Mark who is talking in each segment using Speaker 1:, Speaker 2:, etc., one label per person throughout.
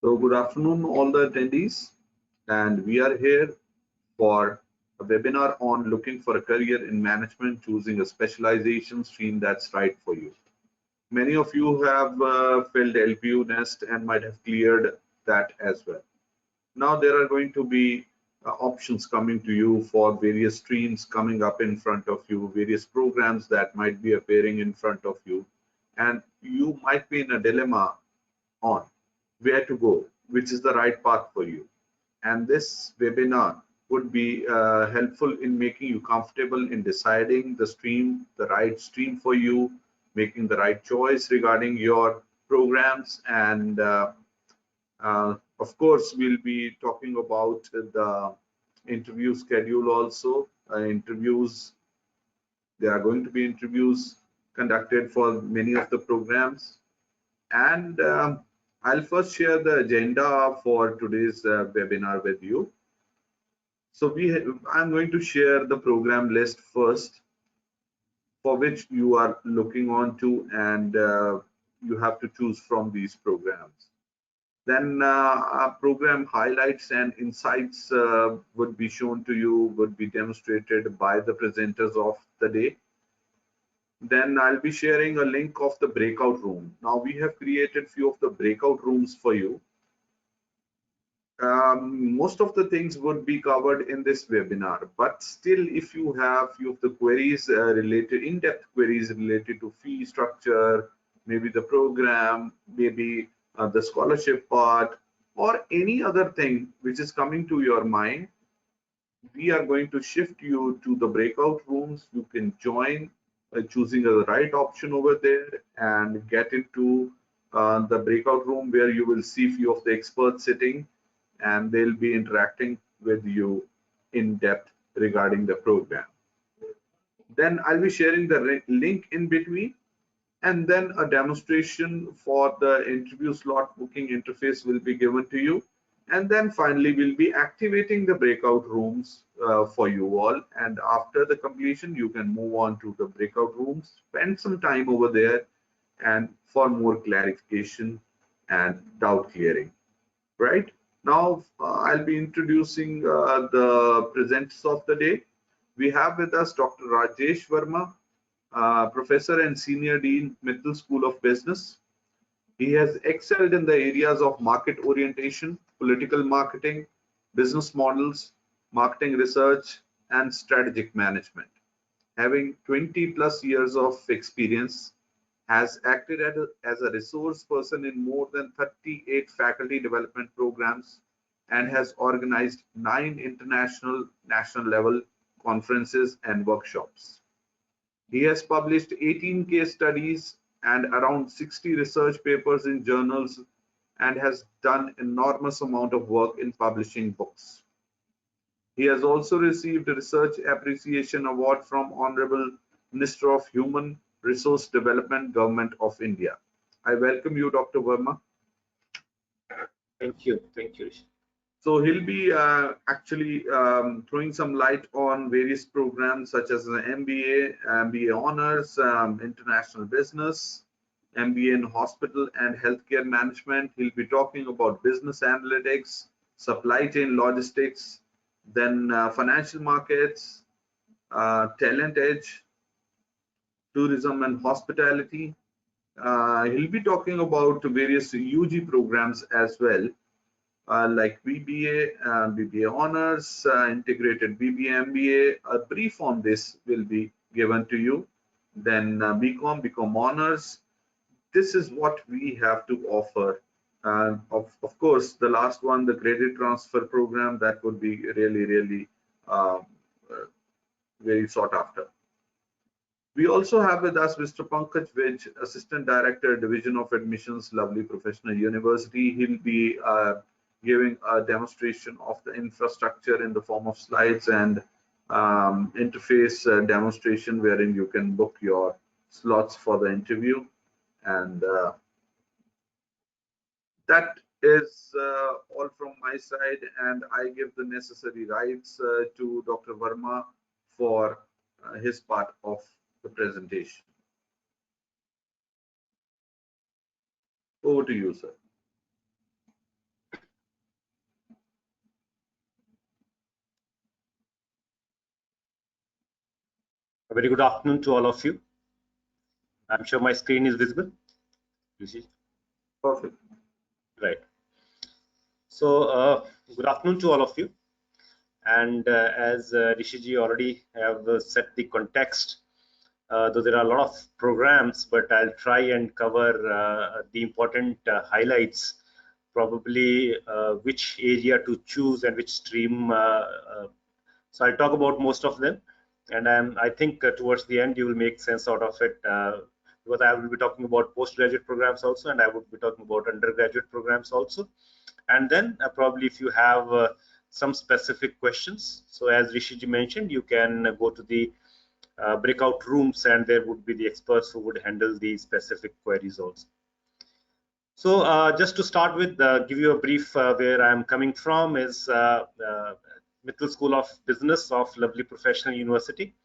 Speaker 1: So good afternoon, all the attendees, and we are here for a webinar on looking for a career in management, choosing a specialization stream that's right for you. Many of you have filled LPU nest and might have cleared that as well. Now there are going to be options coming to you for various streams coming up in front of you, various programs that might be appearing in front of you, and you might be in a dilemma on where to go, which is the right path for you. And this webinar would be helpful in making you comfortable in deciding the right stream for you, making the right choice regarding your programs. And of course, we'll be talking about the interview schedule also. There are going to be interviews conducted for many of the programs. And I'll first share the agenda for today's webinar with you. So I'm going to share the program list first, for which you are looking on to, and you have to choose from these programs. Then our program highlights and insights would be shown to you, would be demonstrated by the presenters of the day. Then I'll be sharing a link of the breakout room. Now we have created few of the breakout rooms for you. Most of the things would be covered in this webinar, but still if you have few of the queries in-depth queries related to fee structure, maybe the program, maybe the scholarship part, or any other thing which is coming to your mind, we are going to shift you to the breakout rooms. You can join choosing the right option over there and get into the breakout room, where you will see few of the experts sitting, and they'll be interacting with you in depth regarding the program. Then I'll be sharing the link in between, and then a demonstration for the interview slot booking interface will be given to you. And then finally, we'll be activating the breakout rooms for you all. And after the completion, you can move on to the breakout rooms, spend some time over there, and for more clarification and doubt clearing. Right now, I'll be introducing the presenters of the day. We have with us Dr. Rajesh Verma, Professor and Senior Dean, Mittal School of Business. He has excelled in the areas of market orientation, political marketing, business models, marketing research, and strategic management. Having 20 plus years of experience, has acted as a resource person in more than 38 faculty development programs, and has organized 9 international national level conferences and workshops. He has published 18 case studies and around 60 research papers in journals, and has done enormous amount of work in publishing books. He has also received a Research Appreciation Award from Honorable Minister of Human Resource Development, Government of India. I welcome you, Dr. Verma.
Speaker 2: Thank you. Thank you.
Speaker 1: So he'll be actually throwing some light on various programs such as the MBA Honors, International Business, MBA in Hospital and Healthcare Management. He'll be talking about business analytics, supply chain logistics, then financial markets, talent edge, tourism and hospitality. He'll be talking about various UG programs as well, like BBA, BBA Honors, Integrated BBA MBA. A brief on this will be given to you. Then BCom, BCom Honors. This is what we have to offer. Of course, the last one, the credit transfer program, that would be really very sought after. We also have with us Mr. Pankaj Vij, Assistant Director, Division of Admissions, Lovely Professional University. He'll be giving a demonstration of the infrastructure in the form of slides and interface demonstration, wherein you can book your slots for the interview. And that is all from my side, and I give the necessary rights to Dr. Verma for his part of the presentation. Over to you, sir.
Speaker 2: very good afternoon to all of you. I'm sure my screen is visible. You see?
Speaker 1: Perfect.
Speaker 2: Right. So good afternoon to all of you. And as Rishiji already have set the context, though there are a lot of programs, but I'll try and cover the important highlights, probably which area to choose and which stream. So I'll talk about most of them, and I think towards the end you will make sense out of it, because I will be talking about postgraduate programs also, and I would be talking about undergraduate programs also. And then probably if you have some specific questions, so as Rishiji mentioned, you can go to the breakout rooms, and there would be the experts who would handle the specific queries also. So just to start with, give you a brief where I'm coming from is Mittal School of Business of lovely Professional University.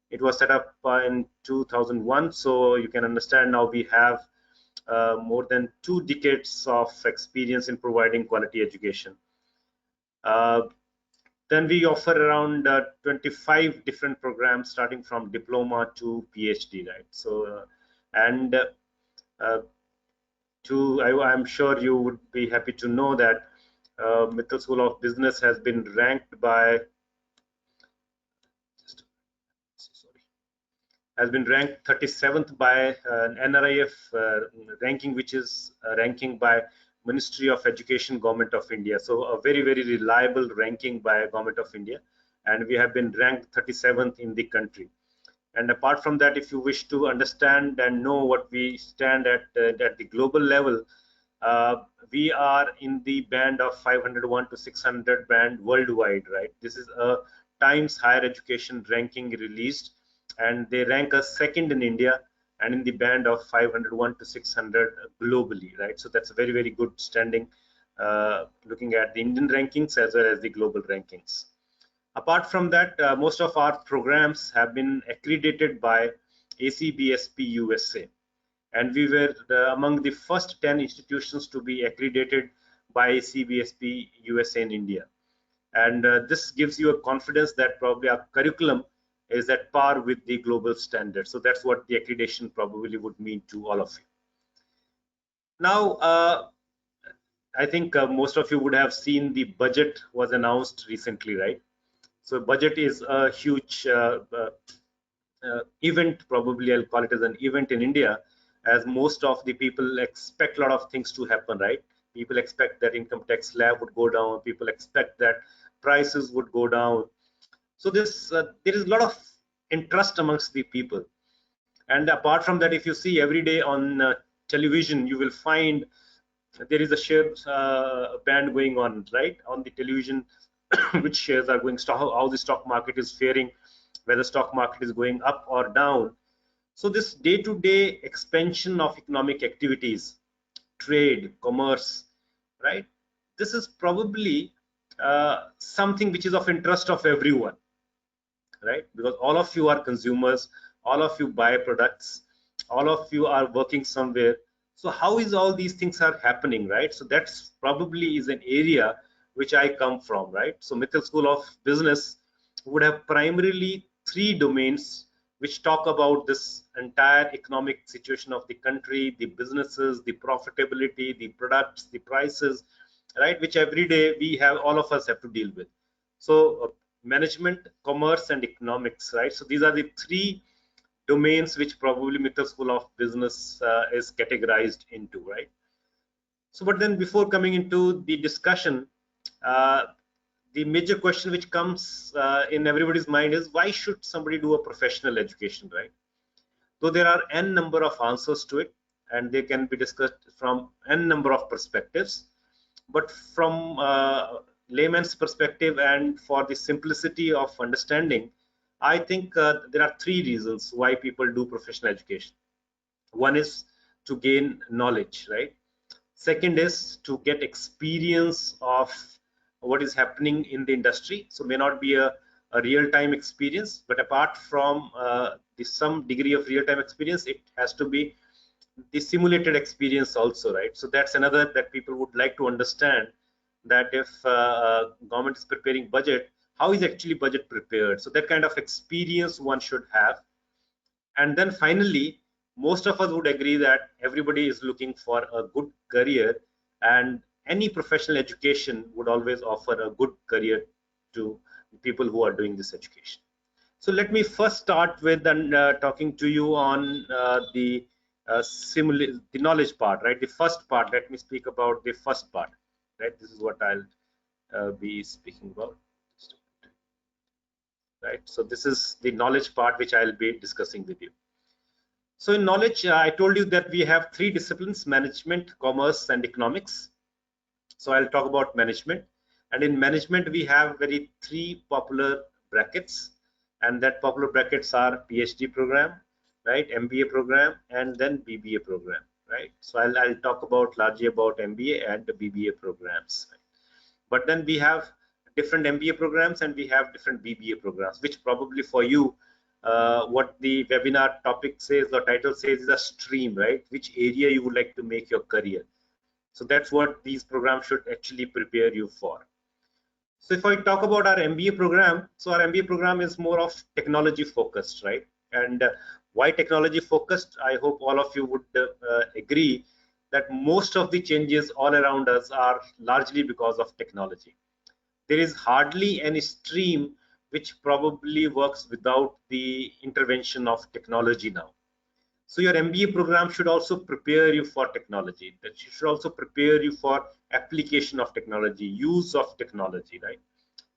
Speaker 2: It was set up in 2001, so you can understand now we have more than 2 decades of experience in providing quality education. Then we offer around 25 different programs, starting from diploma to PhD, right? So, and I'm sure you would be happy to know that Mittal School of Business has been ranked by, has been ranked 37th by an NRF ranking, which is ranking by Ministry of Education, Government of India. So a very, very reliable ranking by Government of India, and we have been ranked 37th in the country. And apart from that, if you wish to understand and know what we stand at the global level, we are in the band of 501 to 600 band worldwide, right? This is a Times Higher Education ranking released, and they rank us second in India and in the band of 501 to 600 globally, right? So that's a very, very good standing, looking at the Indian rankings as well as the global rankings. Apart from that, most of our programs have been accredited by ACBSP USA, and we were among the first 10 institutions to be accredited by ACBSP USA in India. And this gives you a confidence that probably our curriculum is at par with the global standard. So that's what the accreditation probably would mean to all of you. Now, I think most of you would have seen the budget was announced recently, right? So budget is a huge event, probably I'll call it as an event in India, as most of the people expect a lot of things to happen, right? People expect that income tax slab would go down. People expect that prices would go down. So this there is a lot of interest amongst the people. And apart from that, if you see every day on television, you will find there is a share band going on, right, on the television, which shares are going, how the stock market is faring, whether stock market is going up or down. So this day-to-day expansion of economic activities, trade, commerce, right, this is probably something which is of interest of everyone, right? Because all of you are consumers, all of you buy products, all of you are working somewhere. So how is all these things are happening, right? So that's probably is an area which I come from, right? So Mittal School of Business would have primarily 3 domains which talk about this entire economic situation of the country, the businesses, the profitability, the products, the prices, right, which every day we have, all of us have to deal with. So management, commerce, and economics, right? So these are the 3 domains which probably Mittal School of Business is categorized into, right? So, but then before coming into the discussion, the major question which comes in everybody's mind is, why should somebody do a professional education, right? So there are n number of answers to it, and they can be discussed from n number of perspectives. But from layman's perspective and for the simplicity of understanding, I think there are 3 reasons why people do professional education. One is to gain knowledge, right? Second is to get experience of what is happening in the industry. So may not be a real-time experience, but apart from some degree of real-time experience, it has to be the simulated experience also, right? So that's another that people would like to understand, that if government is preparing budget, how is actually budget prepared. So that kind of experience one should have. And then finally, most of us would agree that everybody is looking for a good career, and any professional education would always offer a good career to people who are doing this education. So let me first start with talking to you on the knowledge part, right? The first part. Let me speak about the first part, right? This is what I'll be speaking about, right? So this is the knowledge part which I'll be discussing with you. So in knowledge, I told you that we have three disciplines: management, commerce, and economics. So I'll talk about management. And in management, we have three popular brackets, and that popular brackets are PhD program, right, MBA program, and then BBA program, right? So I'll talk about largely about MBA and the BBA programs. Right? But then we have different MBA programs and we have different BBA programs, which probably for you, what the webinar topic says or title says is a stream, right? Which area you would like to make your career. So that's what these programs should actually prepare you for. So if I talk about our MBA program, so our MBA program is more of technology focused, right? And why technology focused? I hope all of you would agree that most of the changes all around us are largely because of technology. There is hardly any stream which probably works without the intervention of technology now. So your MBA program should also prepare you for technology. That should also prepare you for application of technology, use of technology, right?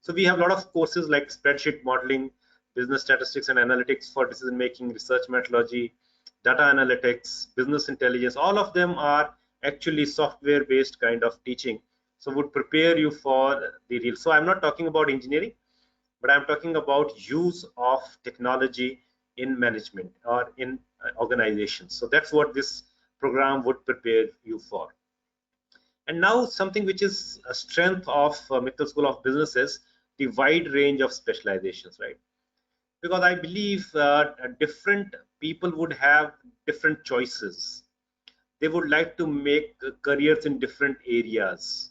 Speaker 2: So we have a lot of courses like spreadsheet modeling, business statistics and analytics for decision making, research methodology, data analytics, business intelligence. All of them are actually software based kind of teaching. So would prepare you for the real. So I'm not talking about engineering, but I'm talking about use of technology in management or in organizations. So that's what this program would prepare you for. And now something which is a strength of Mittal School of Business is the wide range of specializations, right? Because I believe different people would have different choices. They would like to make careers in different areas,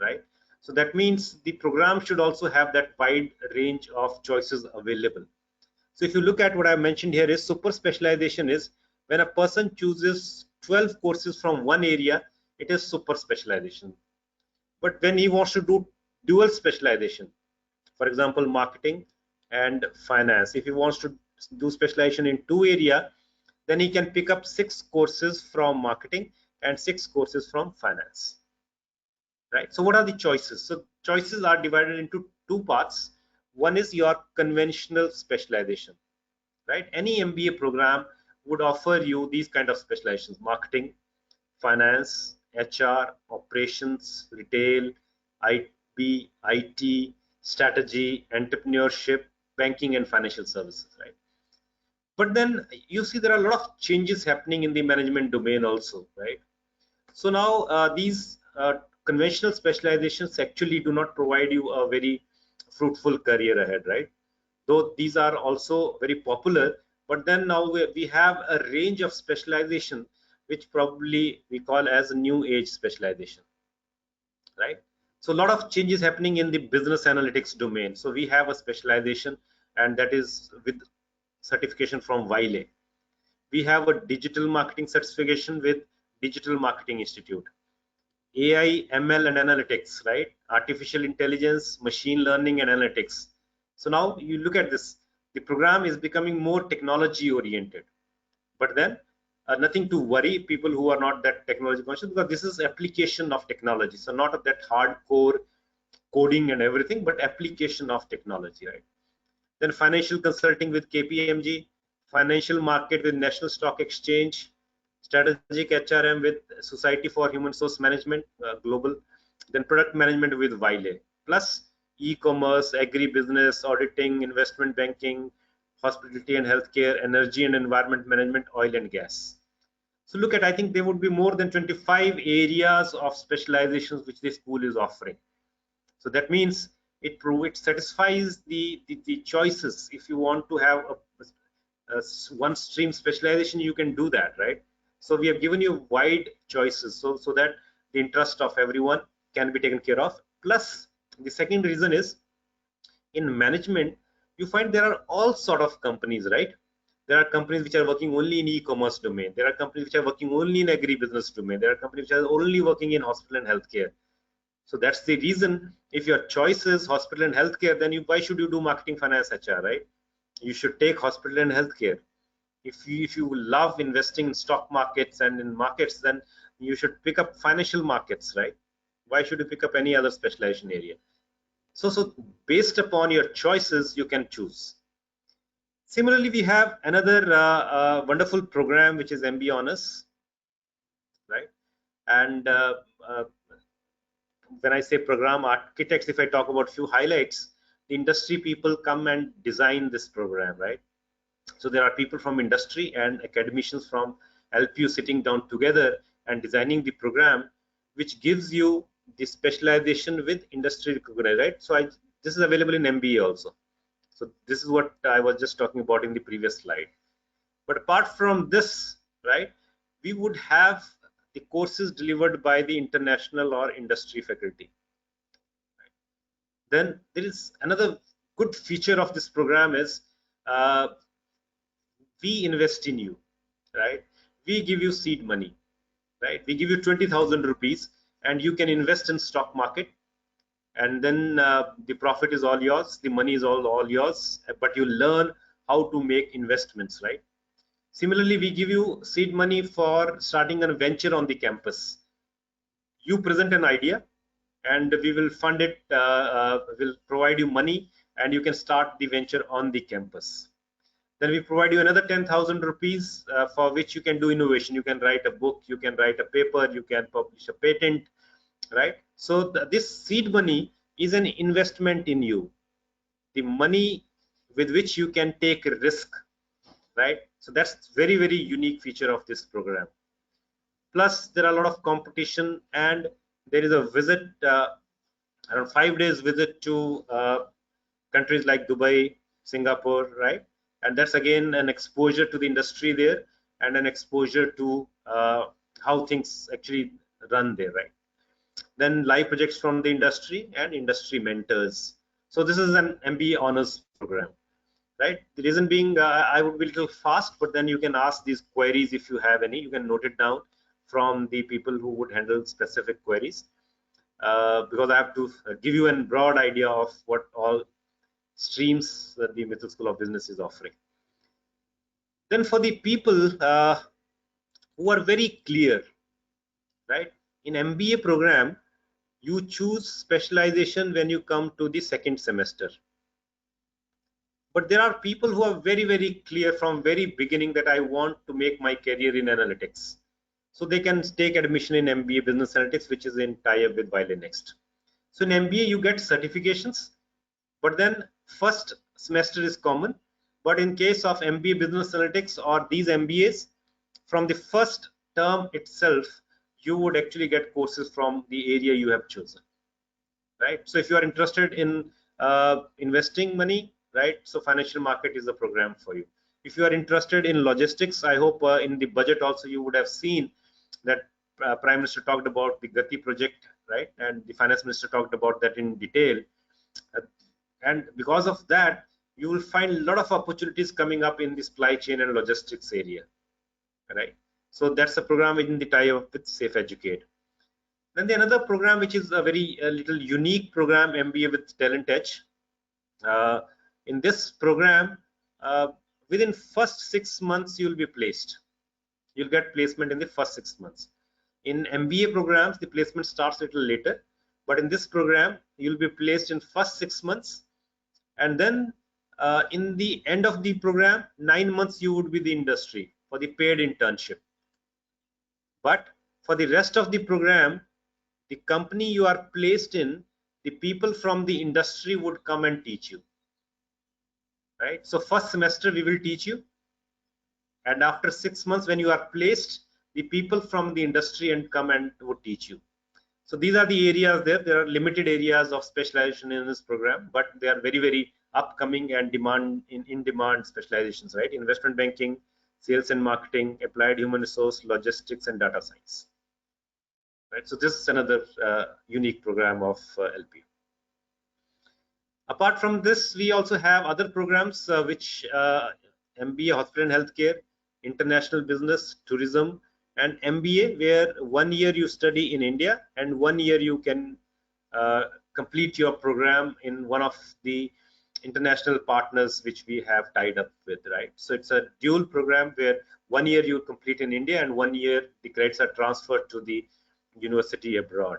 Speaker 2: right? So that means the program should also have that wide range of choices available. So if you look at what I mentioned here is super specialization is when a person chooses 12 courses from one area, it is super specialization. But when he wants to do dual specialization, for example, marketing and finance, if he wants to do specialization in two areas, then he can pick up 6 courses from marketing and 6 courses from finance, right? So what are the choices? So choices are divided into two parts. One is your conventional specialization, right? Any MBA program would offer you these kind of specializations: marketing, finance, HR, operations, retail, IP, IT, strategy, entrepreneurship, banking, and financial services, right? But then you see there are a lot of changes happening in the management domain also, right? So now these conventional specializations actually do not provide you a very fruitful career ahead, right? Though these are also very popular, but then now we have a range of specialization which probably we call as a new age specialization, right? So a lot of changes happening in the business analytics domain. So we have a specialization, and that is with certification from Wiley. We have a digital marketing certification with Digital Marketing Institute. AI, ML and analytics, right? Artificial intelligence, machine learning and analytics. So now you look at this, the program is becoming more technology oriented. But then nothing to worry people who are not that technology conscious, because this is application of technology. So not of that hardcore coding and everything, but application of technology, right? Then financial consulting with KPMG, financial market with National Stock Exchange, strategic HRM with Society for Human Resource Management Global, then product management with Wiley, plus e-commerce, agri-business, auditing, investment banking, hospitality and healthcare, energy and environment management, oil and gas. So look at, I think there would be more than 25 areas of specializations which the school is offering. So that means it satisfies the choices. If you want to have a one stream specialization, you can do that, right? So we have given you wide choices so that the interest of everyone can be taken care of. Plus the second reason is in management, you find there are all sort of companies, right? There are companies which are working only in e-commerce domain. There are companies which are working only in agribusiness domain. There are companies which are only working in hospital and healthcare. So that's the reason, if your choice is hospital and healthcare, then why should you do marketing, finance, HR, right? You should take hospital and healthcare. If you love investing in stock markets and in markets, then you should pick up financial markets, right? Why should you pick up any other specialization area? So based upon your choices, you can choose. Similarly, we have another wonderful program, which is MBA Honors, right? And when I say program architects, if I talk about few highlights, the industry people come and design this program, right? So there are people from industry and academicians from LPU sitting down together and designing the program, which gives you the specialization with industry recognized, right? So this is available in MBA also. So this is what I was just talking about in the previous slide. But apart from this, right, we would have the courses delivered by the international or industry faculty. Then there is another good feature of this program is we invest in you, right? We give you seed money, right? We give you 20,000 rupees and you can invest in stock market, and then the profit is all yours, the money is all yours, but you learn how to make investments, right? Similarly, we give you seed money for starting a venture on the campus. You present an idea and we will fund it, will provide you money, and you can start the venture on the campus. Then we provide you another 10,000 rupees for which you can do innovation. You can write a book, you can write a paper, you can publish a patent, right? So this seed money is an investment in you, the money with which you can take a risk, right? So that's very, very unique feature of this program. Plus there are a lot of competition, and there is a visit, around 5 days visit to countries like Dubai, Singapore, right? And that's again an exposure to the industry there, and an exposure to how things actually run there, right? Then live projects from the industry and industry mentors. So this is an MBA honors program, right? The reason being, I would be a little fast, but then you can ask these queries if you have any. You can note it down from the people who would handle specific queries, because I have to give you a broad idea of what all streams that the Mitchell School of Business is offering. Then for the people who are very clear, right? In MBA program, you choose specialization when you come to the second semester. But there are people who are very, very clear from very beginning that I want to make my career in analytics. So they can take admission in MBA Business Analytics, which is in tie-up with Wiley Next. So in MBA, you get certifications, but then first semester is common. But in case of MBA Business Analytics or these MBAs, from the first term itself, you would actually get courses from the area you have chosen, right? So if you are interested in investing money, right, so financial market is the program for you. If you are interested in logistics, I hope in the budget also you would have seen that Prime Minister talked about the Gati project, right, and the Finance Minister talked about that in detail. And because of that, you will find a lot of opportunities coming up in the supply chain and logistics area, right? So that's a program in the tie-up with Safe Educate. Then the another program, which is a very little unique program, MBA with Talent Edge. In this program, within first 6 months, you will be placed. You'll get placement in the first 6 months. In MBA programs, the placement starts a little later, but in this program, you'll be placed in first 6 months, and then in the end of the program, 9 months you would be the industry for the paid internship. But for the rest of the program, the company you are placed in, the people from the industry would come and teach you, right? So first semester we will teach you, and after 6 months when you are placed, the people from the industry and come and would teach you. So these are the areas there. There are limited areas of specialization in this program, but they are very, very upcoming and in demand specializations, right? Investment banking, sales and marketing, applied human resource, logistics, and data science. Right? So this is another unique program of LPU. Apart from this, we also have other programs which MBA Hospital and Healthcare, International Business, Tourism, and MBA, where 1 year you study in India and 1 year you can complete your program in one of the international partners which we have tied up with, right? So it's a dual program where 1 year you complete in India and 1 year the credits are transferred to the university abroad.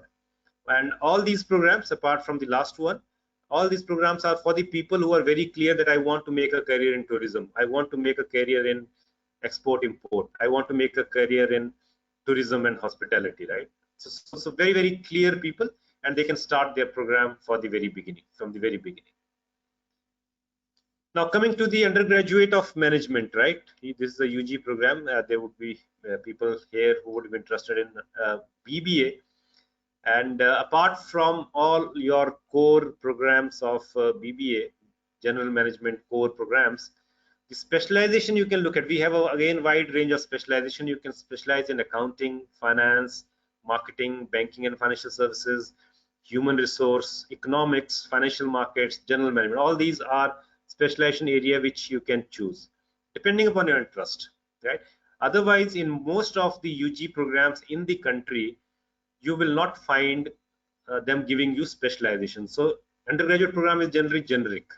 Speaker 2: And all these programs, apart from the last one, all these programs are for the people who are very clear that I want to make a career in tourism, I want to make a career in export import, I want to make a career in tourism and hospitality, right? So very, very clear people, and they can start their program for the very beginning, from the very beginning. Now coming to the undergraduate of management, right? This is a UG program. There would be people here who would be interested in BBA. And apart from all your core programs of BBA, general management core programs, the specialization you can look at, we have again wide range of specialization. You can specialize in accounting, finance, marketing, banking and financial services, human resource, economics, financial markets, general management. All these are specialization area which you can choose depending upon your interest, right? Otherwise, in most of the UG programs in the country, you will not find them giving you specialization. So undergraduate program is generally generic,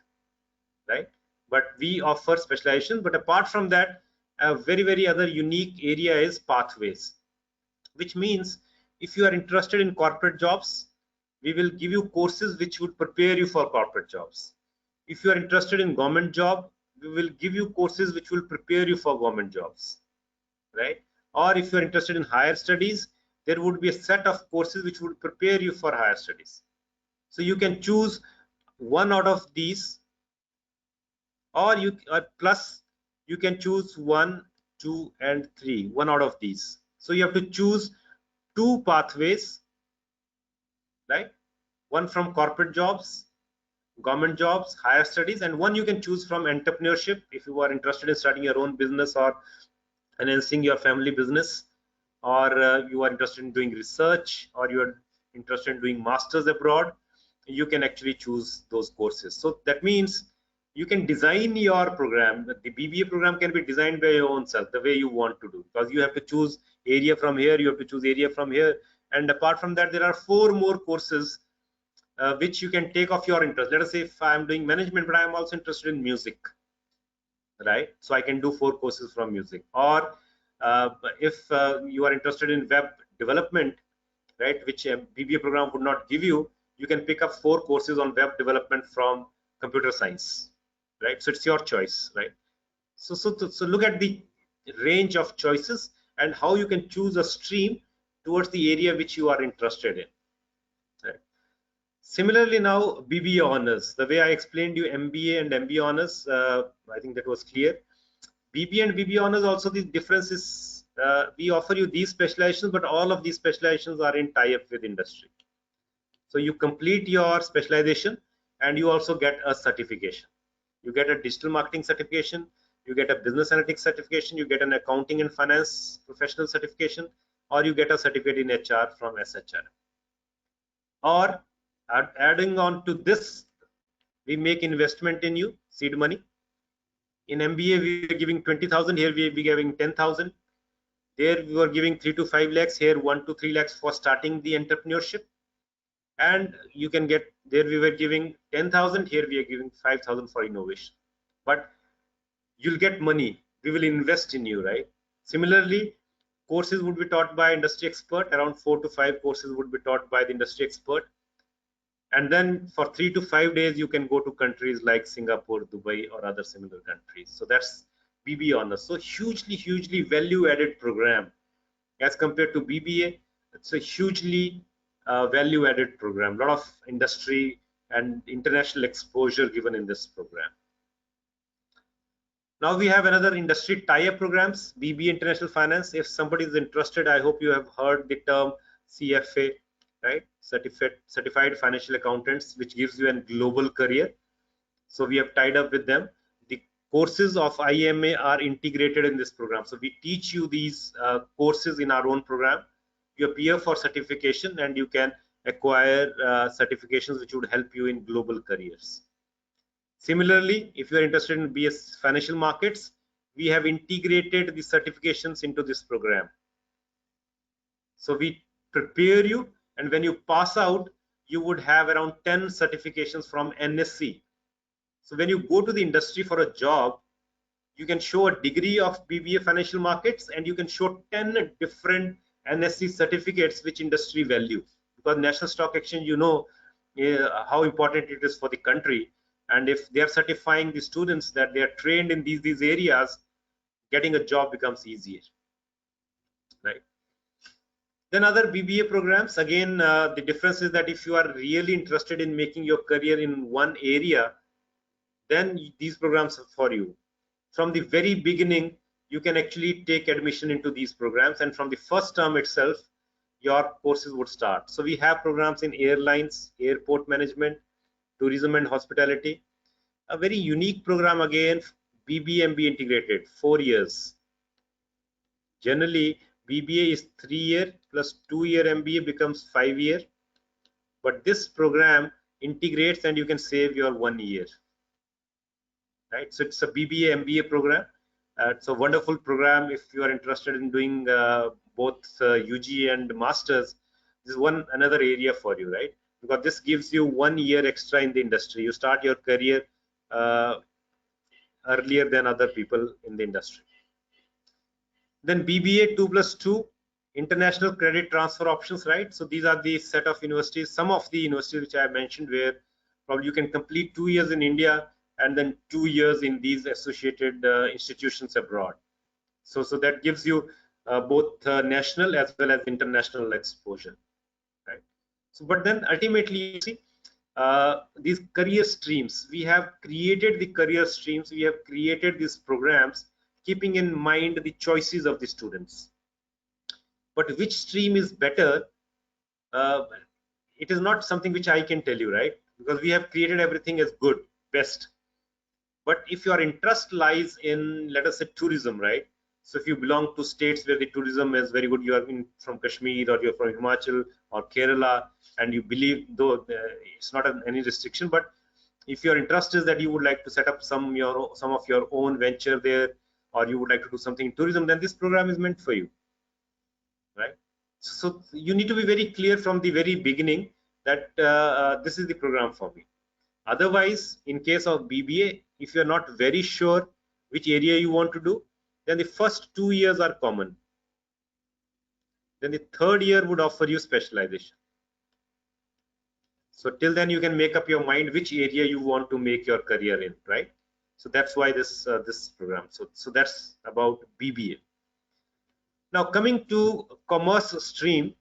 Speaker 2: right? But we offer specialization. But apart from that, a very, very other unique area is pathways, which means if you are interested in corporate jobs, we will give you courses which would prepare you for corporate jobs. If you are interested in government job, we will give you courses which will prepare you for government jobs, right? Or if you are interested in higher studies, there would be a set of courses which would prepare you for higher studies. So you can choose one out of these, or plus you can choose 1, 2, and 3, one out of these. So you have to choose 2 pathways, right? One from corporate jobs, government jobs, higher studies, and one you can choose from entrepreneurship if you are interested in starting your own business or enhancing your family business, or you are interested in doing research, or you are interested in doing masters abroad. You can actually choose those courses. So that means you can design your program. The BBA program can be designed by your own self, the way you want to do, because you have to choose area from here, you have to choose area from here, and apart from that, there are 4 more courses which you can take of your interest. Let us say if I'm doing management, but I'm also interested in music, right? So I can do 4 courses from music. Or if you are interested in web development, right, which a BBA program would not give you, you can pick up 4 courses on web development from computer science, right? So it's your choice, right? So look at the range of choices and how you can choose a stream towards the area which you are interested in, right? Similarly, now BBA honors, the way I explained you MBA and MBA honors, I think that was clear. BBA and BBA honors, also the difference is we offer you these specializations, but all of these specializations are in tie-up with industry. So you complete your specialization and you also get a certification. You get a digital marketing certification, you get a business analytics certification, you get an accounting and finance professional certification, or you get a certificate in HR from SHRM. Or adding on to this, we make investment in you, seed money. In MBA, we are giving 20,000. Here we will be giving 10,000. There we were giving 3 to 5 lakhs. Here 1 to 3 lakhs for starting the entrepreneurship. And you can get, there we were giving 10,000. Here we are giving 5,000 for innovation. But you'll get money. We will invest in you, right? Similarly, courses would be taught by industry expert. Around 4 to 5 courses would be taught by the industry expert. And then for 3 to 5 days, you can go to countries like Singapore, Dubai, or other similar countries. So that's BBA honors. So hugely value-added program as compared to BBA. It's a hugely value-added program. A lot of industry and international exposure given in this program. Now we have another industry tie-up programs, BBA International Finance. If somebody is interested, I hope you have heard the term CFA, right? Certified Financial Accountants, which gives you a global career. So we have tied up with them. The courses of IMA are integrated in this program. So we teach you these courses in our own program. You appear for certification and you can acquire certifications which would help you in global careers. Similarly, if you are interested in BS Financial Markets, we have integrated the certifications into this program. So we prepare you, and when you pass out, you would have around 10 certifications from NSC. So when you go to the industry for a job, you can show a degree of BBA Financial Markets, and you can show 10 different NSC certificates which industry value, because National Stock Exchange, you know how important it is for the country, and if they are certifying the students that they are trained in these areas, getting a job becomes easier, right? Then other BBA programs, again, the difference is that if you are really interested in making your career in one area, then these programs are for you. From the very beginning, you can actually take admission into these programs, and from the first term itself, your courses would start. So we have programs in airlines, airport management, tourism and hospitality. A very unique program, again, BBA MBA integrated, 4 years. Generally, BBA is 3 year plus 2 year MBA becomes 5 year, but this program integrates and you can save your 1 year, right? So it's a BBA MBA program. It's a wonderful program if you are interested in doing both UG and masters. This is another area for you, right? Because this gives you 1 year extra in the industry. You start your career earlier than other people in the industry. Then BBA 2+2, international credit transfer options, right? So these are the set of universities, some of the universities which I have mentioned, where probably you can complete 2 years in India and then 2 years in these associated institutions abroad. So that gives you both national as well as international exposure, right? So, but then ultimately, you see, these career streams, we have created the career streams, we have created these programs keeping in mind the choices of the students. But which stream is better, it is not something which I can tell you, right? Because we have created everything as good, best. But if your interest lies in, let us say, tourism, right? So if you belong to states where the tourism is very good, you are from Kashmir or you're from Himachal or Kerala, and you believe, though it's not any restriction, but if your interest is that you would like to set up some of your own venture there, or you would like to do something in tourism, then this program is meant for you, right? So you need to be very clear from the very beginning that this is the program for me. Otherwise, in case of BBA, if you're not very sure which area you want to do, then the first 2 years are common. Then the third year would offer you specialization. So till then you can make up your mind which area you want to make your career in, right? So that's why this program. So that's about BBA. Now coming to commerce stream,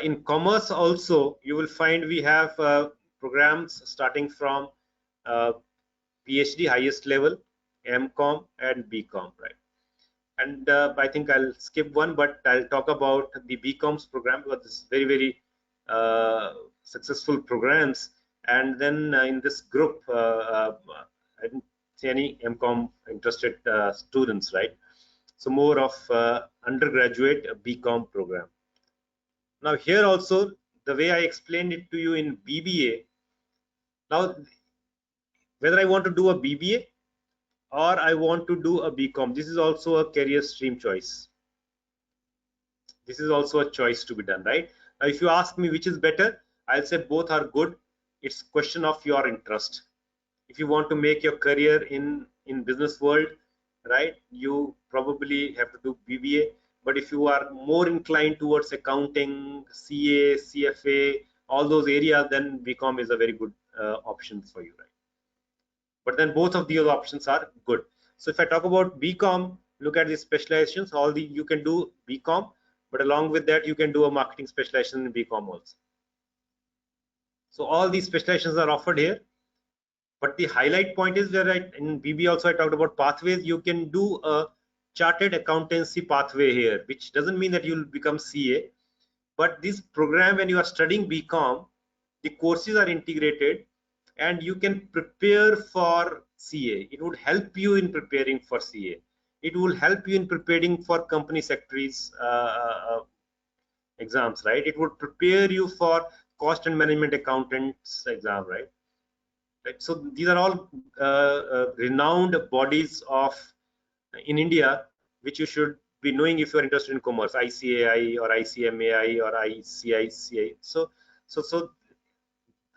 Speaker 2: in commerce also you will find we have programs starting from PhD highest level, MCom and BCom, right? And I think I'll skip one, but I'll talk about the BCom's program, because this is very successful programs. And then in this group, I didn't see any MCom interested students, right? So more of undergraduate BCom program. Now here also, the way I explained it to you in BBA, now whether I want to do a BBA or I want to do a BCom, this is also a career stream choice. This is also a choice to be done, right? Now if you ask me which is better, I'll say both are good. It's question of your interest. If you want to make your career in business world, right, you probably have to do BBA. But if you are more inclined towards accounting, CA, CFA, all those areas, then BCom is a very good option for you, right? But then both of these options are good. So if I talk about BCom, look at the specializations. You can do BCom, but along with that, you can do a marketing specialization in BCom also. So all these specializations are offered here. But the highlight point is where in BBA also I talked about pathways. You can do a chartered accountancy pathway here, which doesn't mean that you'll become CA. But this program, when you are studying BCom, the courses are integrated and you can prepare for CA. It would help you in preparing for CA. It will help you in preparing for company secretaries exams, right? It would prepare you for cost and management accountants exam, right? right? So these are all renowned bodies of in India, which you should be knowing if you are interested in commerce, ICAI or ICMAI or ICICI. So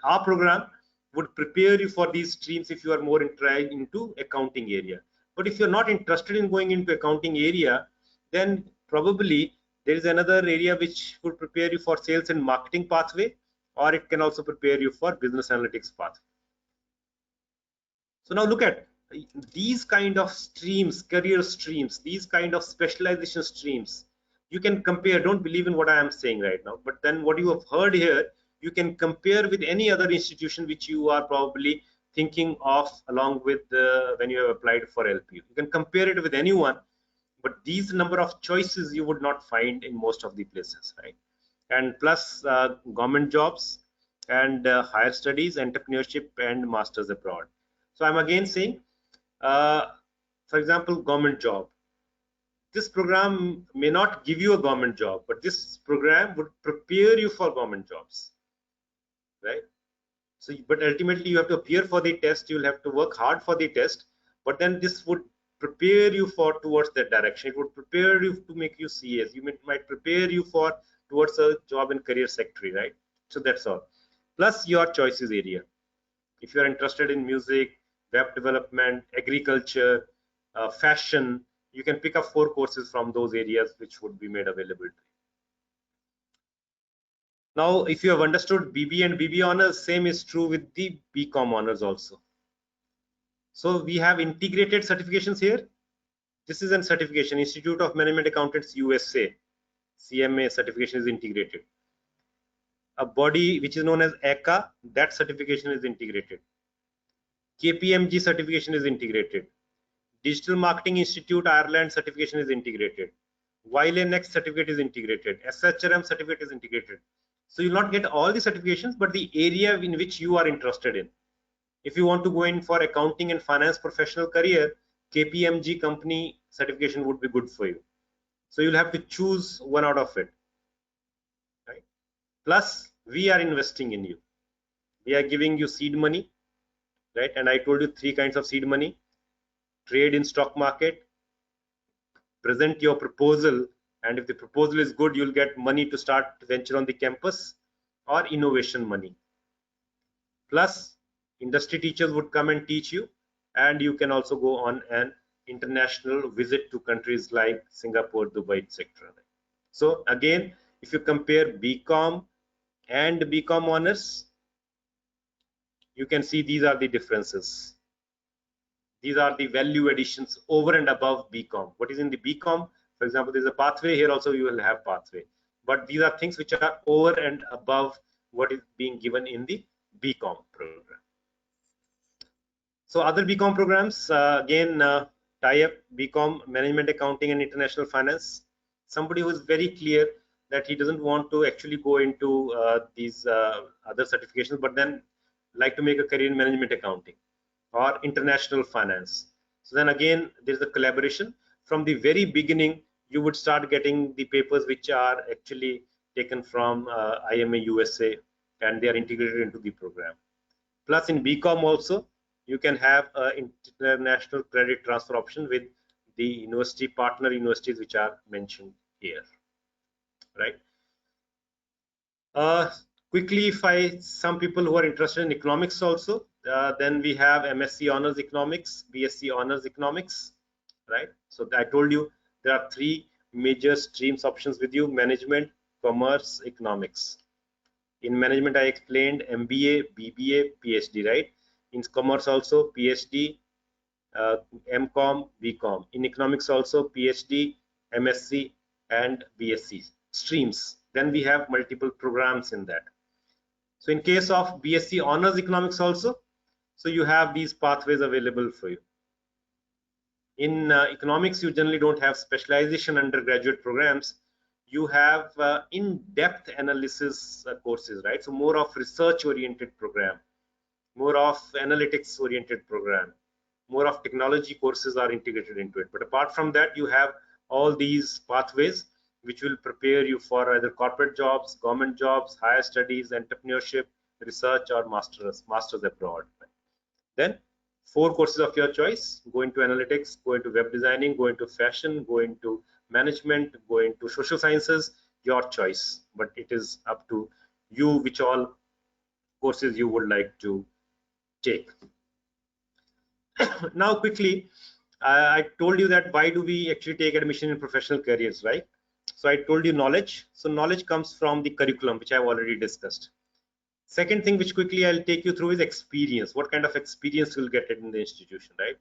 Speaker 2: our program would prepare you for these streams if you are more interested into accounting area. But if you're not interested in going into accounting area, then probably there is another area which would prepare you for sales and marketing pathway, or it can also prepare you for business analytics pathway. So now look at these kind of streams, career streams, these kind of specialization streams. You can compare, don't believe in what I am saying right now, but then what you have heard here, you can compare with any other institution which you are probably thinking of along with when you have applied for LPU. You can compare it with anyone, but these number of choices you would not find in most of the places, right? And plus government jobs and higher studies, entrepreneurship and masters abroad. So I'm again saying, for example, government job. This program may not give you a government job, but this program would prepare you for government jobs, right? So, but ultimately you have to appear for the test. You'll have to work hard for the test, but then this would prepare you for towards that direction. It would prepare you to make you CS. You might prepare you for towards a job in career secretary, right? So that's all. Plus your choices area. If you are interested in music, web development, agriculture, fashion, you can pick up 4 courses from those areas which would be made available to you. Now, if you have understood BB and BB honors, same is true with the BCom honors also. So we have integrated certifications here. This is a certification, Institute of Management Accountants USA. CMA certification is integrated. A body which is known as ACA, that certification is integrated. KPMG certification is integrated. Digital Marketing Institute Ireland certification is integrated. YLNX certificate is integrated. SHRM certificate is integrated. So you'll not get all the certifications, but the area in which you are interested in. If you want to go in for accounting and finance professional career, KPMG company certification would be good for you. So you'll have to choose one out of it, right? Plus, we are investing in you. We are giving you seed money, right? And I told you 3 kinds of seed money: trade in stock market, present your proposal, and if the proposal is good, you'll get money to start venture on the campus, or innovation money. Plus, industry teachers would come and teach you, and you can also go on an international visit to countries like Singapore, Dubai, etc. So again, if you compare BCom and BCom honors, you can see these are the differences. These are the value additions over and above BCom. What is in the BCom? For example, there's a pathway. Here also you will have pathway. But these are things which are over and above what is being given in the BCom program. So other BCom programs, again, tie-up BCom, Management Accounting and International Finance. Somebody who is very clear that he doesn't want to actually go into these other certifications, but then like to make a career in Management Accounting or International Finance. So then again, there's a collaboration. From the very beginning, you would start getting the papers which are actually taken from IMA USA, and they are integrated into the program. Plus in BCom also, you can have an international credit transfer option with the university partner universities which are mentioned here, right? Quickly, some people who are interested in economics also, then we have MSc Honors Economics, BSc Honors Economics, right? So I told you there are 3 major streams options with you: management, commerce, economics. In management, I explained MBA, BBA, PhD, right? In commerce also PhD, MCom, BCom. In economics also PhD, MSc and BSc streams. Then we have multiple programs in that. So in case of BSc Honors Economics also, so you have these pathways available for you. In economics, you generally don't have specialization undergraduate programs. You have in-depth analysis courses, right? So more of research-oriented program, more of analytics-oriented program, more of technology courses are integrated into it. But apart from that, you have all these pathways which will prepare you for either corporate jobs, government jobs, higher studies, entrepreneurship, research, or masters abroad. Then 4 courses of your choice: go into analytics, go into web designing, go into fashion, go into management, go into social sciences, your choice. But it is up to you which all courses you would like to take. Now quickly, I told you that why do we actually take admission in professional careers, right? So I told you knowledge. So knowledge comes from the curriculum, which I've already discussed. Second thing which quickly I'll take you through is experience. What kind of experience you'll get in the institution, right?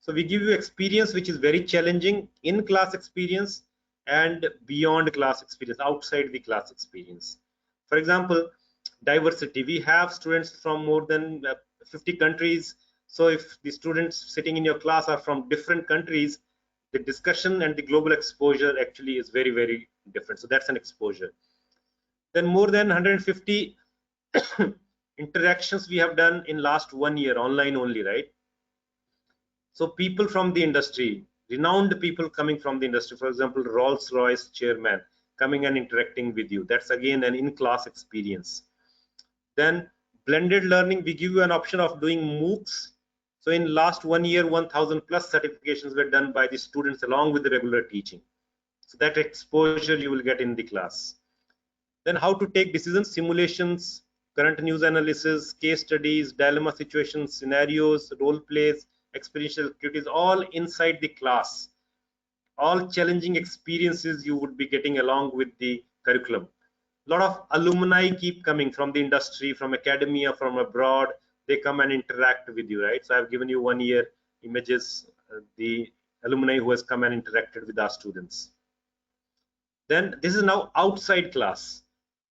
Speaker 2: So we give you experience which is very challenging, in class experience and beyond class experience, outside the class experience. For example, diversity. We have students from more than 50 countries. So if the students sitting in your class are from different countries, the discussion and the global exposure actually is very, very different. So that's an exposure. Then more than 150 interactions we have done in last 1 year, online only, right? So people from the industry, renowned people coming from the industry, for example, Rolls-Royce chairman coming and interacting with you. That's again an in-class experience. Then blended learning, we give you an option of doing MOOCs. So in last 1 year, 1000 plus certifications were done by the students along with the regular teaching. So that exposure you will get in the class. Then how to take decisions, simulations, current news analysis, case studies, dilemma situations, scenarios, role plays, experiential activities, all inside the class. All challenging experiences you would be getting along with the curriculum. A lot of alumni keep coming from the industry, from academia, from abroad. They come and interact with you, right? So I've given you 1 year images, the alumni who has come and interacted with our students. Then this is now outside class.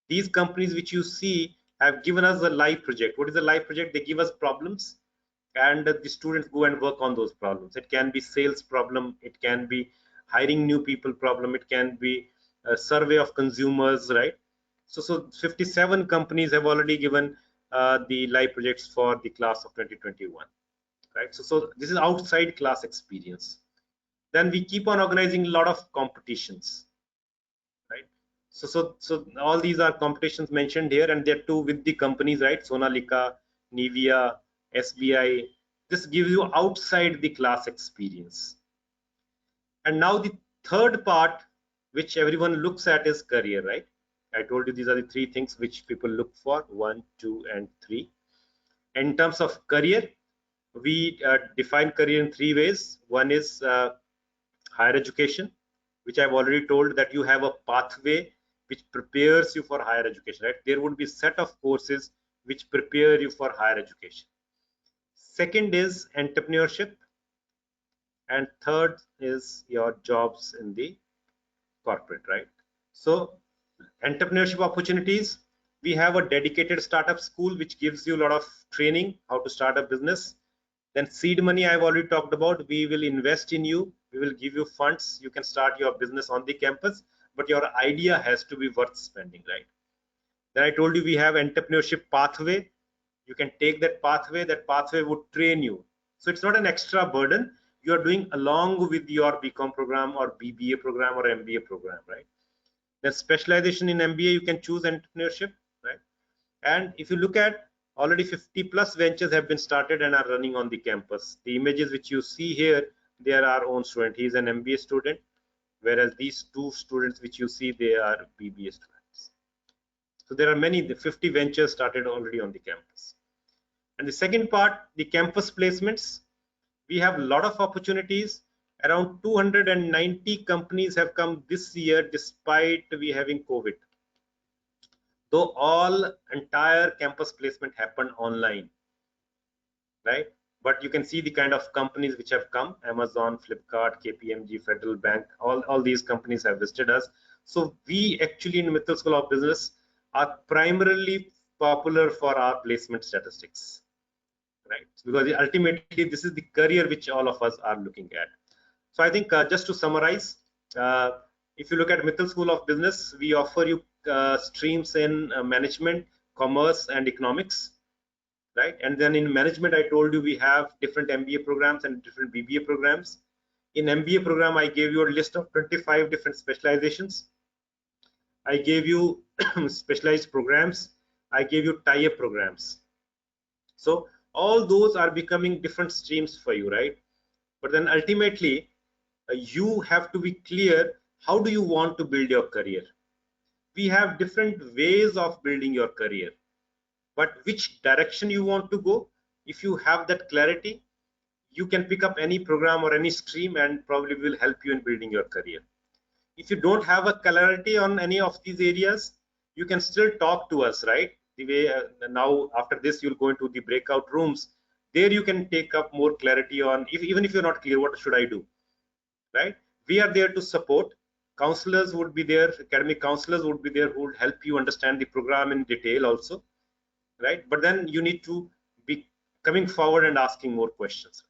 Speaker 2: These companies which you see have given us a live project. What is a live project? They give us problems and the students go and work on those problems. It can be sales problem, it can be hiring new people problem, it can be a survey of consumers, right? So 57 companies have already given the live projects for the class of 2021, right? So this is outside class experience. Then we keep on organizing a lot of competitions, right? So all these are competitions mentioned here, and they're two with the companies, right? Sonalika, Nivea, SBI. This gives you outside the class experience. And now the third part which everyone looks at is career, right? I told you these are the 3 things which people look for, 1, 2 and 3. In terms of career, we define career in 3 ways. One is higher education, which I've already told that you have a pathway which prepares you for higher education, right? There would be a set of courses which prepare you for higher education. Second is entrepreneurship, and third is your jobs in the corporate, right? So entrepreneurship opportunities, we have a dedicated startup school which gives you a lot of training how to start a business. Then seed money, I've already talked about. We will invest in you, we will give you funds, you can start your business on the campus, but your idea has to be worth spending, right? Then I told you we have entrepreneurship pathway. You can take that pathway would train you. So it's not an extra burden you are doing along with your BCom program or BBA program or MBA program, right? Then specialization in MBA, you can choose entrepreneurship, right? And if you look at, already 50 plus ventures have been started and are running on the campus. The images which you see here, they are our own student. He is an MBA student, whereas these 2 students which you see, they are BBA students. So there are many, the 50 ventures started already on the campus. And the second part, the campus placements, we have a lot of opportunities. Around 290 companies have come this year despite we having COVID. Though all entire campus placement happened online, right? But you can see the kind of companies which have come: Amazon, Flipkart, KPMG, Federal Bank, all these companies have visited us. So we actually in Mittal School of Business are primarily popular for our placement statistics, right? Because ultimately this is the career which all of us are looking at. So I think just to summarize, if you look at Mittal School of Business, we offer you streams in management, commerce and economics, right? And then in management, I told you we have different MBA programs and different BBA programs. In MBA program, I gave you a list of 25 different specializations. I gave you specialized programs. I gave you tie-up programs. So All those are becoming different streams for you, right? But then ultimately, you have to be clear, how do you want to build your career? We have different ways of building your career, but which direction you want to go, if you have that clarity, you can pick up any program or any stream and probably will help you in building your career. If you don't have a clarity on any of these areas, you can still talk to us, right? The way now after this you'll go into the breakout rooms. There you can take up more clarity on, even if you're not clear, what should I do, right? We are there to support. Counselors would be there, academic counselors would be there who would help you understand the program in detail also, right? But then you need to be coming forward and asking more questions.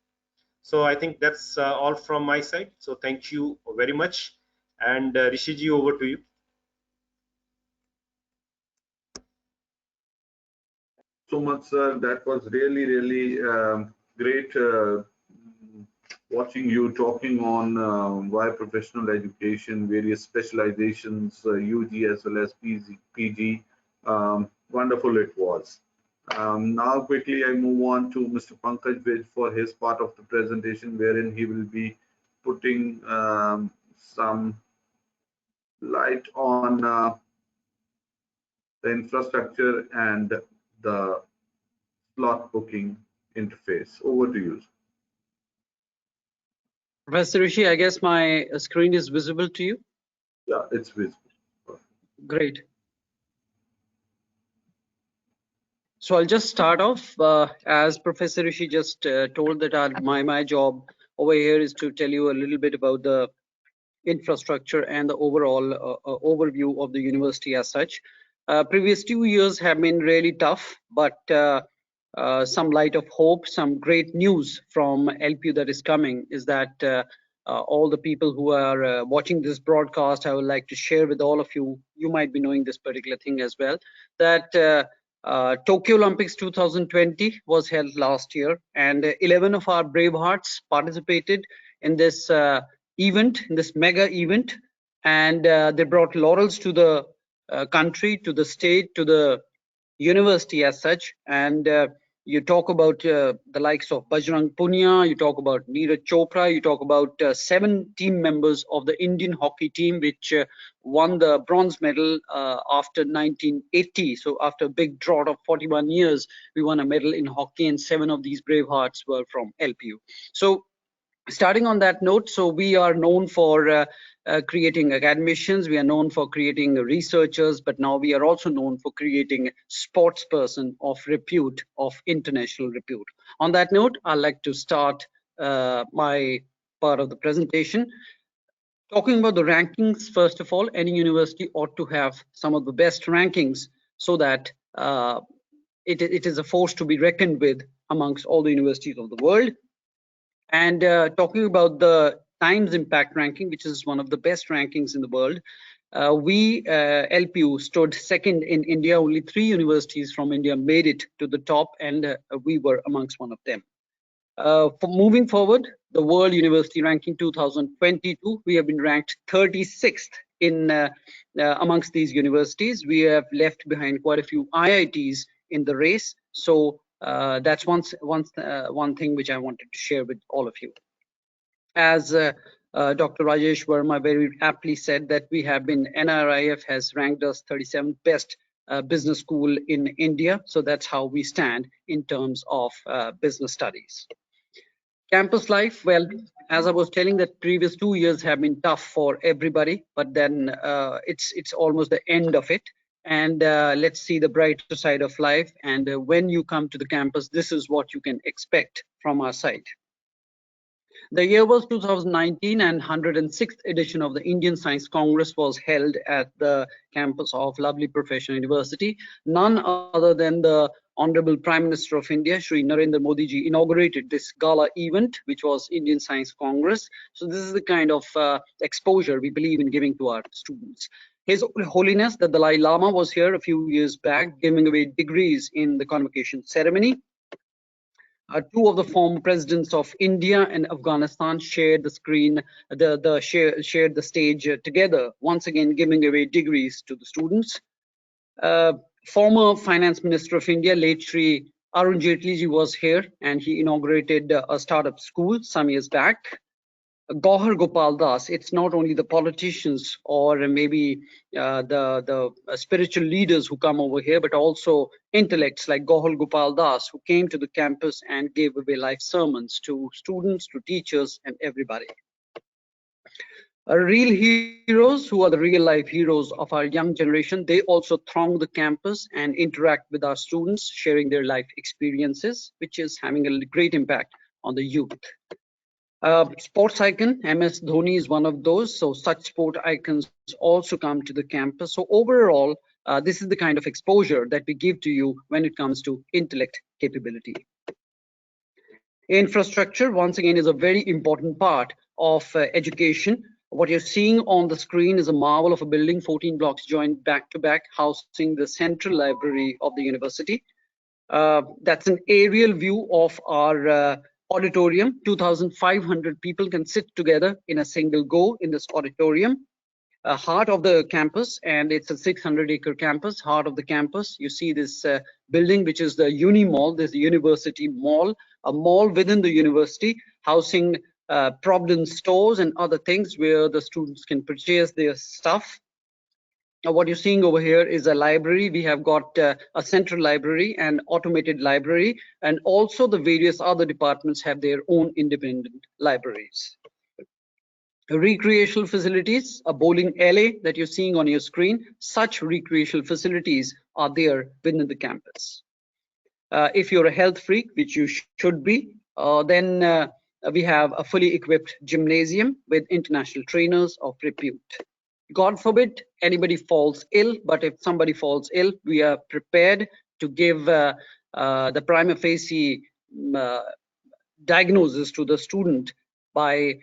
Speaker 2: So I think that's all from my side. So thank you very much. And Rishiji, over to you.
Speaker 1: So much, sir. That was really, really great watching you talking on why professional education, various specializations, UG as well as PG. Wonderful it was. Now quickly I move on to Mr. Pankaj Vij for his part of the presentation, wherein he will be putting some light on the infrastructure and the slot booking interface. Over to you.
Speaker 3: Professor Rishi, I guess my screen is visible to you?
Speaker 1: Yeah, it's visible.
Speaker 3: Great. So I'll just start off, as Professor Rishi just told that my job over here is to tell you a little bit about the infrastructure and the overall overview of the university as such. Previous 2 years have been really tough, but some light of hope, some great news from LPU that is coming is that all the people who are watching this broadcast, I would like to share with all of you, you might be knowing this particular thing as well, that Tokyo Olympics 2020 was held last year, and 11 of our brave hearts participated in this event, in this mega event, and they brought laurels to the country, to the state, to the university as such. And you talk about the likes of Bajrang Punia, you talk about Neeraj Chopra, you talk about 7 team members of the Indian hockey team which won the bronze medal after 1980. So after a big drought of 41 years, we won a medal in hockey, and 7 of these brave hearts were from LPU. So starting on that note, so we are known for creating academicians, we are known for creating researchers, but now we are also known for creating sports person of repute, of international repute. On that note, I'd like to start my part of the presentation. Talking about the rankings, first of all, any university ought to have some of the best rankings so that it is a force to be reckoned with amongst all the universities of the world. And talking about the Times Impact Ranking, which is one of the best rankings in the world, we, LPU, stood second in India. Only 3 universities from India made it to the top, and we were amongst one of them. For moving forward, the World University Ranking 2022, we have been ranked 36th in amongst these universities. We have left behind quite a few IITs in the race. So that's one thing which I wanted to share with all of you. As Dr. Rajesh Verma very aptly said, that we have been, NRIF has ranked us 37th best business school in India. So that's how we stand in terms of business studies. Campus life, well, as I was telling, that previous 2 years have been tough for everybody, but then it's almost the end of it. And let's see the brighter side of life. And when you come to the campus, this is what you can expect from our side. The year was 2019, and 106th edition of the Indian Science Congress was held at the campus of lovely Professional University. None other than the Honorable Prime Minister of India, Shri Narendra Modi ji, inaugurated this gala event, which was Indian Science Congress. So this is the kind of exposure we believe in giving to our students. His Holiness the Dalai Lama was here a few years back, giving away degrees in the convocation ceremony. 2 of the former presidents of India and Afghanistan shared the screen, shared the stage together, once again giving away degrees to the students. Former Finance Minister of India, late Shri Arun Jaitley was here and he inaugurated a startup school some years back. Gauhar Gopal Das, it's not only the politicians or maybe the spiritual leaders who come over here, but also intellects like Gauhar Gopal Das, who came to the campus and gave away life sermons to students, to teachers, and everybody. Real heroes, who are the real life heroes of our young generation, they also throng the campus and interact with our students, sharing their life experiences, which is having a great impact on the youth. Sports icon, MS Dhoni is one of those. So such sport icons also come to the campus. So overall, this is the kind of exposure that we give to you when it comes to intellect capability. Infrastructure, once again, is a very important part of education. What you're seeing on the screen is a marvel of a building, 14 blocks joined back to back, housing the central library of the university. That's an aerial view of our auditorium. 2,500 people can sit together in a single go in this auditorium. Heart of the campus, and it's a 600-acre campus, heart of the campus. You see this building, which is the Uni Mall, this university mall, a mall within the university, housing Providence stores and other things where the students can purchase their stuff. What you're seeing over here is a library. We have got a central library and automated library, and also the various other departments have their own independent libraries. Recreational facilities, a bowling alley that you're seeing on your screen, such recreational facilities are there within the campus. If you're a health freak, which you should be, then we have a fully equipped gymnasium with international trainers of repute. God forbid anybody falls ill, but if somebody falls ill, we are prepared to give the prima facie diagnosis to the student by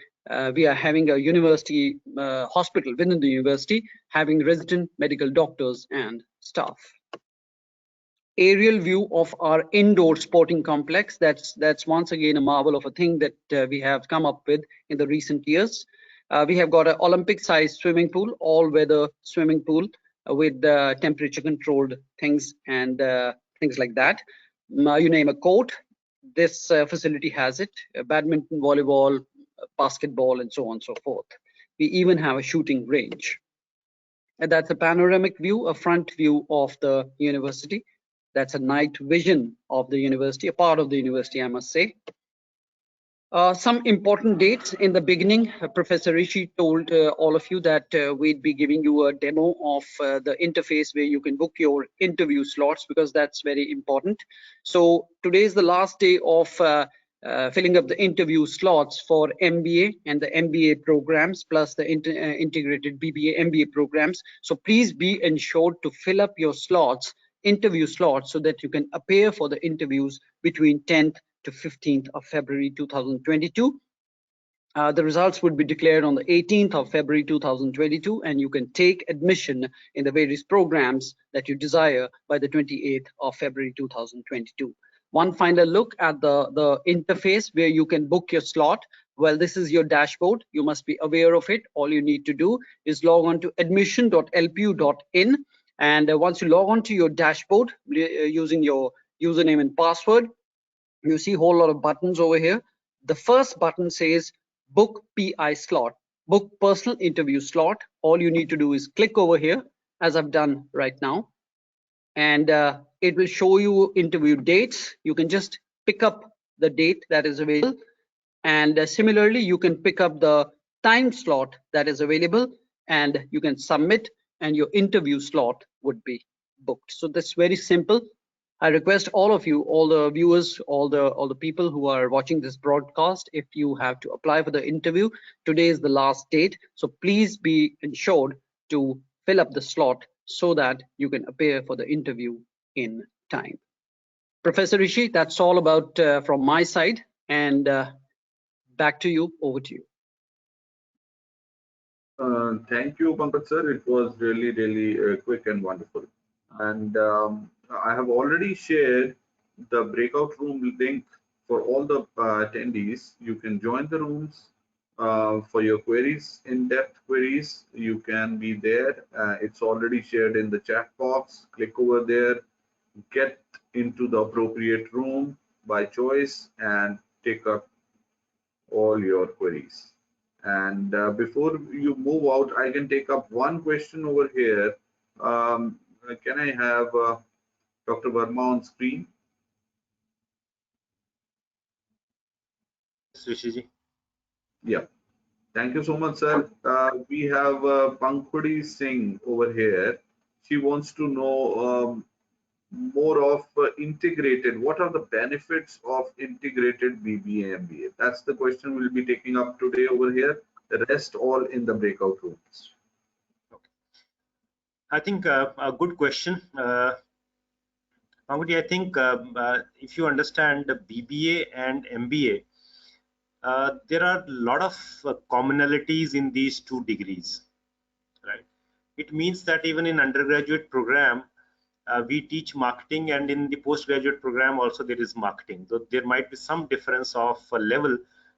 Speaker 3: we are having a university hospital within the university, having resident medical doctors and staff. Aerial view of our indoor sporting complex. That's once again a marvel of a thing that we have come up with in the recent years. We have got an Olympic-sized swimming pool, all-weather swimming pool with temperature-controlled things and things like that. You name a court, this facility has it. Badminton, volleyball, basketball, and so on and so forth. We even have a shooting range. And that's a panoramic view, a front view of the university. That's a night vision of the university, a part of the university, I must say. Some important dates in the beginning. Professor Rishi told all of you that we'd be giving you a demo of the interface where you can book your interview slots, because that's very important. So today is the last day of filling up the interview slots for MBA and the MBA programs, plus the integrated BBA MBA programs. So please be ensured to fill up your slots, interview slots, so that you can appear for the interviews between 10th to 15th of February 2022. The results would be declared on the 18th of February 2022, and you can take admission in the various programs that you desire by the 28th of February 2022. One final look at the interface where you can book your slot. Well, this is your dashboard. You must be aware of it. All you need to do is log on to admission.lpu.in, and once you log on to your dashboard using your username and password, you see a whole lot of buttons over here. The first button says book PI slot, book personal interview slot. All you need to do is click over here, as I've done right now, and it will show you interview dates. You can just pick up the date that is available, and similarly you can pick up the time slot that is available, and you can submit, and your interview slot would be booked. So that's very simple. I request all of you, all the viewers, all the people who are watching this broadcast, if you have to apply for the interview, today is the last date. So please be ensured to fill up the slot so that you can appear for the interview in time. Professor Rishi, that's all about from my side, and back to you, over to you.
Speaker 1: Thank you, Pankaj sir. It was really quick and wonderful. And I have already shared the breakout room link for all the attendees. You can join the rooms for your queries, in-depth queries. You can be there. It's already shared in the chat box. Click over there, get into the appropriate room by choice and take up all your queries. And before you move out, I can take up one question over here. Can I have Dr. Verma on screen?
Speaker 2: Rishiji.
Speaker 1: Yeah. Thank you so much, sir. We have Pankhudi Singh over here. She wants to know more of integrated. What are the benefits of integrated BBA MBA? That's the question we'll be taking up today over here. The rest all in the breakout rooms.
Speaker 2: Okay. I think a good question. Pankhudi, I think if you understand the BBA and MBA, there are a lot of commonalities in these two degrees, right? It means that even in undergraduate program, we teach marketing, and in the postgraduate program also there is marketing. So there might be some difference of level,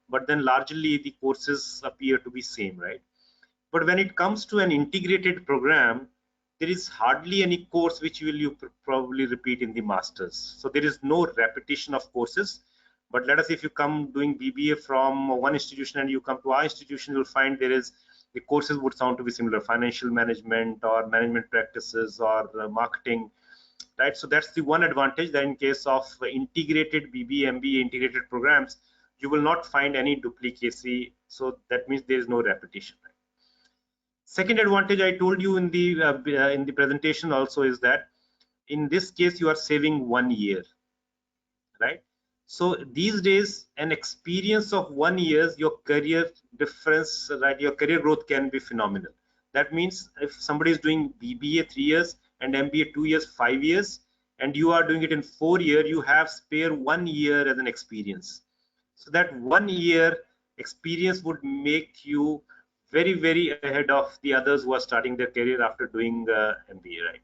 Speaker 2: but then largely the courses appear to be same, right? But when it comes to an integrated program, there is hardly any course which you probably repeat in the masters. So there is no repetition of courses. But let us, if you come doing BBA from one institution and you come to our institution, you'll find there is, the courses would sound to be similar: financial management or management practices or marketing, right? So that's the one advantage, that in case of integrated BBA, MBA integrated programs, you will not find any duplicacy. So that means there is no repetition, right? Second advantage I told you in the presentation also is that in this case you are saving 1 year, right? So these days, an experience of 1 year, your career difference, right, your career growth can be phenomenal. That means if somebody is doing BBA 3 years and MBA 2 years, 5 years, and you are doing it in 4 years, you have spare 1 year as an experience. So that 1 year experience would make you very, very ahead of the others who are starting their career after doing MBA, right?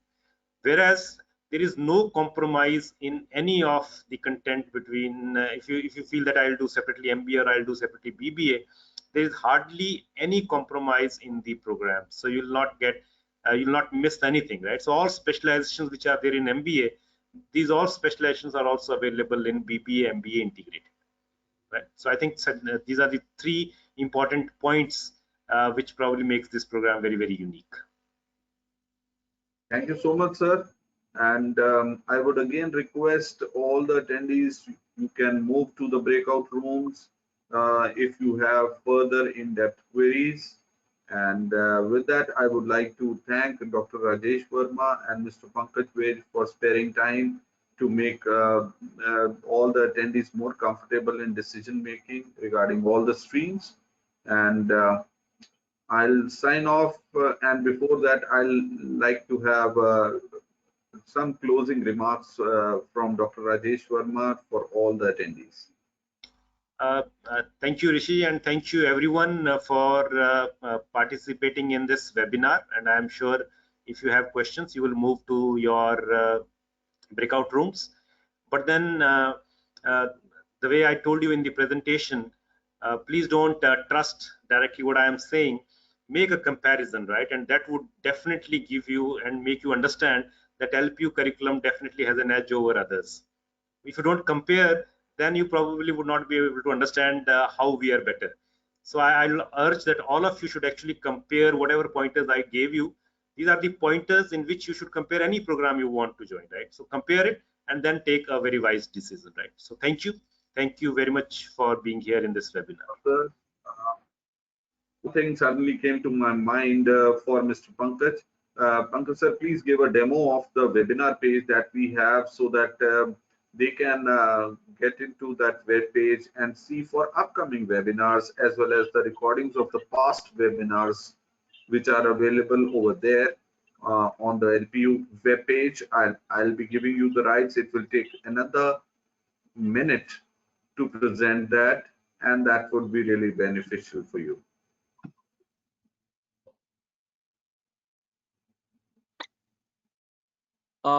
Speaker 2: Whereas there is no compromise in any of the content between if you feel that I'll do separately MBA or I'll do separately BBA, there is hardly any compromise in the program. So you'll not get you'll not miss anything, right? So all specializations which are there in MBA, these all specializations are also available in BBA, MBA integrated, right? So I think these are the three important points which probably makes this program very, very unique.
Speaker 1: Thank you so much, sir. And I would again request all the attendees, you can move to the breakout rooms if you have further in-depth queries. And with that, I would like to thank Dr. Rajesh Verma and Mr. Pankaj Ved for sparing time to make all the attendees more comfortable in decision making regarding all the streams. And I'll sign off, and before that, I'll like to have some closing remarks from Dr. Rajesh Verma for all the attendees.
Speaker 2: Thank you, Rishi, and thank you everyone for participating in this webinar. And I'm sure if you have questions, you will move to your breakout rooms. But then the way I told you in the presentation, please don't trust directly what I am saying. Make a comparison, right? And that would definitely give you and make you understand that LPU curriculum definitely has an edge over others. If you don't compare, then you probably would not be able to understand how we are better. So I'll urge that all of you should actually compare whatever pointers I gave you. These are the pointers in which you should compare any program you want to join, right? So compare it and then take a very wise decision, right? So thank you. Thank you very much for being here in this webinar.
Speaker 1: Sir, two things suddenly came to my mind for Mr. Pankaj. Pankaj sir, please give a demo of the webinar page that we have so that they can get into that web page and see for upcoming webinars as well as the recordings of the past webinars which are available over there on the LPU web page. I'll be giving you the rights. It will take another minute to present that, and that would be really beneficial for you.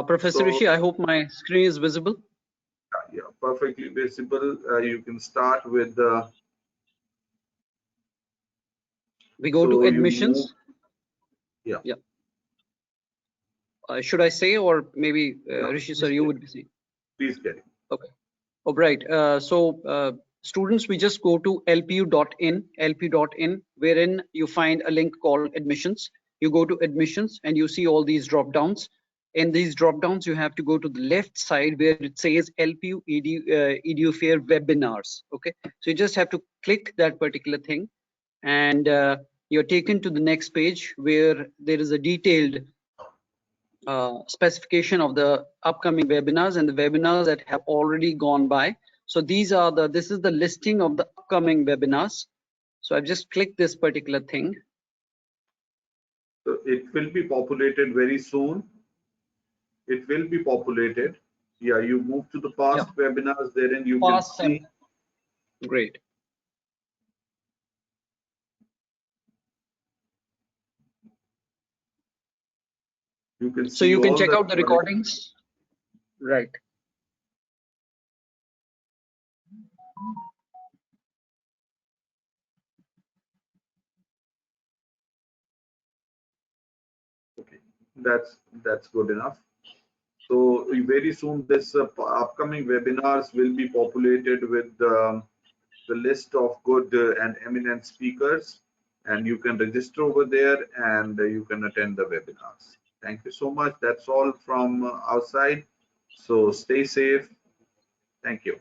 Speaker 3: Professor Rishi, I hope my screen is visible.
Speaker 1: Yeah, perfectly visible. You can start with the.
Speaker 3: We go to admissions.
Speaker 1: Yeah.
Speaker 3: Should I say, or maybe Rishi sir, you would be saying?
Speaker 1: Please carry.
Speaker 3: Okay. All right. Students, we just go to lpu.in, wherein you find a link called admissions. You go to admissions and you see all these drop downs. In these drop downs, you have to go to the left side where it says LPU Edu Fair webinars. Okay. So you just have to click that particular thing, and you're taken to the next page where there is a detailed specification of the upcoming webinars and the webinars that have already gone by. So this is the listing of the upcoming webinars. So I've just clicked this particular thing.
Speaker 1: So it will be populated very soon. It will be populated. Yeah, you move to the past webinars there and you can see.
Speaker 3: Great.
Speaker 1: You can see
Speaker 3: so you can check
Speaker 1: the
Speaker 3: out the recordings. Right.
Speaker 1: Okay, that's good enough. So very soon this upcoming webinars will be populated with the list of good and eminent speakers, and you can register over there and you can attend the webinars. Thank you so much. That's all from our side. So stay safe. Thank you.